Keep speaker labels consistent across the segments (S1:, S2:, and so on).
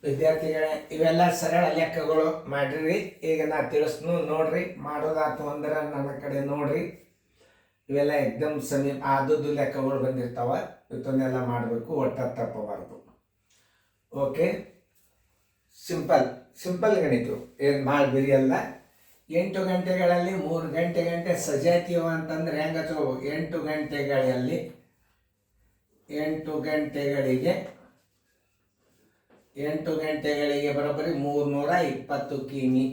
S1: ವಿದ್ಯಾರ್ಥಿಗಳೇ, ಇವೆಲ್ಲ ಸರಳ ಲೆಕ್ಕಗಳು ಮಾಡಿರಿ. ಈಗ ನಾ ತಿಳಿಸ್ನು ನೋಡ್ರಿ. ಮಾಡೋದಾತು ಅಂದ್ರೆ ನನ್ನ ಕಡೆ ನೋಡ್ರಿ. ಇವೆಲ್ಲ ಎಕ್ದಮ್ ಸಮೀಪ ಆದದ್ದು ಲೆಕ್ಕಗಳು ಬಂದಿರ್ತಾವ. ಇವತ್ತನ್ನೆಲ್ಲ ಮಾಡಬೇಕು, ಒಟ್ಟ ತಪ್ಪಬಾರ್ದು. ಓಕೆ, ಸಿಂಪಲ್ ಗಣಿತು, ಏನು ಭಾಳ ಬಿರಿ ಅಲ್ಲ. 8 ಗಂಟೆಗಳಲ್ಲಿ 3 ಗಂಟೆ ಸಜಾತೀವ ಅಂತಂದ್ರೆ ಹೆಂಗೆ ಹಚ್ಕೋಬೇಕು? 8 ಗಂಟೆಗಳಲ್ಲಿ 8 ಗಂಟೆಗಳಿಗೆ ಬರೋಬ್ಬರಿ 320 ಕಿಮಿ.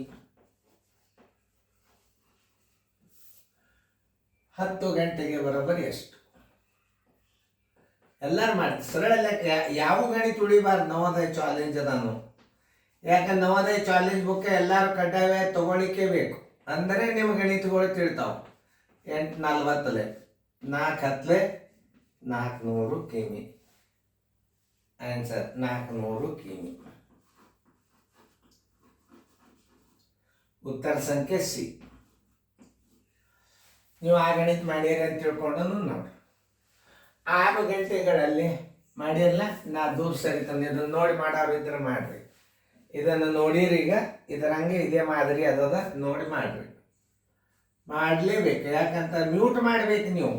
S1: 10 ಗಂಟೆಗೆ ಬರೋಬ್ಬರಿ ಎಷ್ಟು? ಎಲ್ಲರೂ ಮಾಡಿ ಸರಳ ಲೆಕ್ಕ. ಯಾವ ಗಣಿತ ಉಳಿಬಾರ್ದು. ನವೋದಯ ಚಾಲೆಂಜ್ ಅದಾನು. ಯಾಕಂದ್ರೆ ನವೋದಯ ಚಾಲೆಂಜ್ ಬುಕ್ ಎಲ್ಲರೂ ಕಡ್ಡಾಯ ತಗೊಳ್ಳಿಕ್ಕೆ ಬೇಕು. ಅಂದರೆ ನಿಮ್ಮ ಗಣಿತಗಳು ತಿಳ್ತಾವೆ. 8 4 400 ಕಿಮಿ. ಆನ್ಸರ್ 400 ಕಿಮಿ. ಉತ್ತರ ಸಂಖ್ಯೆ ಸಿ. ನೀವು ಆ ಗಣಿತ ಮಾಡಿರಿ ಅಂತ ತಿಳ್ಕೊಂಡು ನೋಡಿ. 6 ಗಂಟೆಗಳಲ್ಲಿ ಮಾಡಿರಲ್ಲ, ನಾ ದೂರ ಸರಿತಾನೆ. ಇದನ್ನು ನೋಡಿ ಮಾಡೋರು ಇದ್ರೆ ಮಾಡ್ರಿ. ಇದನ್ನು ನೋಡಿರಿ. ಈಗ ಇದರಂಗೆ ಇದೇ ಮಾದರಿ ಅದದ, ನೋಡಿ ಮಾಡ್ರಿ. ಮಾಡಲೇಬೇಕು. ಯಾಕಂತ ಮ್ಯೂಟ್ ಮಾಡಬೇಕು. ನೀವು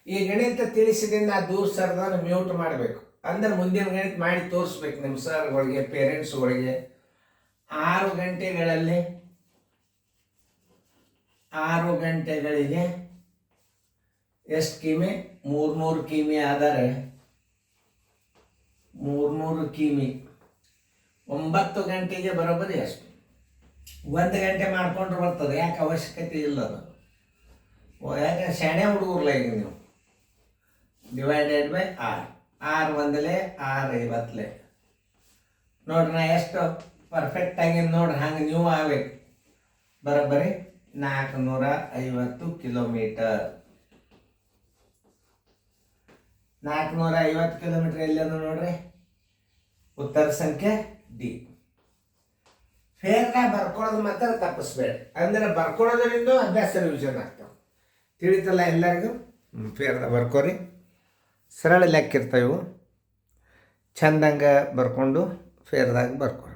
S1: ಈ ಗಣಿತ ತಿಳಿಸಿದಿಂದ ದೂರ ಸರ್ದನ್ನು ಮ್ಯೂಟ್ ಮಾಡಬೇಕು. ಅಂದ್ರೆ ಮುಂದಿನ ಗಣಿತ ಮಾಡಿ ತೋರಿಸ್ಬೇಕು ನಿಮ್ಮ ಸರ್ಗಳಿಗೆ, ಪೇರೆಂಟ್ಸ್ಗಳಿಗೆ. 6 ಗಂಟೆಗಳಿಗೆ ಎಷ್ಟು ಕಿಮಿ? 300 ಕಿಮಿ. ಆದರೆ 300 ಕಿಮಿ 9 ಗಂಟೆಗೆ ಬರೋಬ್ಬರಿ ಎಷ್ಟು? 1 ಗಂಟೆ ಮಾಡ್ಕೊಂಡ್ರೆ ಬರ್ತದೆ. ಯಾಕೆ ಅವಶ್ಯಕತೆ ಇಲ್ಲ ಅದು. ಯಾಕೆ ಶಾಣೆ ಹುಡುಗರ್ಲ ಈಗ ನೀವು. Divided by 6. 6 1 6 50. ನೋಡ್ರಿ, ನಾ ಎಷ್ಟು ಪರ್ಫೆಕ್ಟ್ ಆಗಿ ನೋಡ್ರಿ. ಹಂಗೆ ನೀವು ಆಗ್ಬೇಕು. ಬರೋಬ್ಬರಿ 450 ಕಿಲೋಮೀಟರ್. 450 ಕಿಲೋಮೀಟರ್ ಎಲ್ಲೇನು ನೋಡ್ರಿ. ಉತ್ತರ ಸಂಖ್ಯೆ ಡಿ. ಫೇರ್ನ ಬರ್ಕೊಳ್ಳೋದು ಮಾತ್ರ ತಪ್ಪಿಸ್ಬೇಡಿ. ಅಂದ್ರೆ ಬರ್ಕೊಳ್ಳೋದ್ರಿಂದ ಅಭ್ಯಾಸ ರಿವಿಷನ್ ಆಗ್ತಾವೆ. ತಿಳಿತಲ್ಲ ಎಲ್ಲರಿಗೂ? ಫೇರ್ನ ಬರ್ಕೋರಿ. ಸರಳ ಲೆಕ್ಕ ಇರ್ತಾವೆ. ಚಂದಂಗೆ ಬರ್ಕೊಂಡು ಫೇರ್ದಾಗ ಬರ್ಕೊರಿ.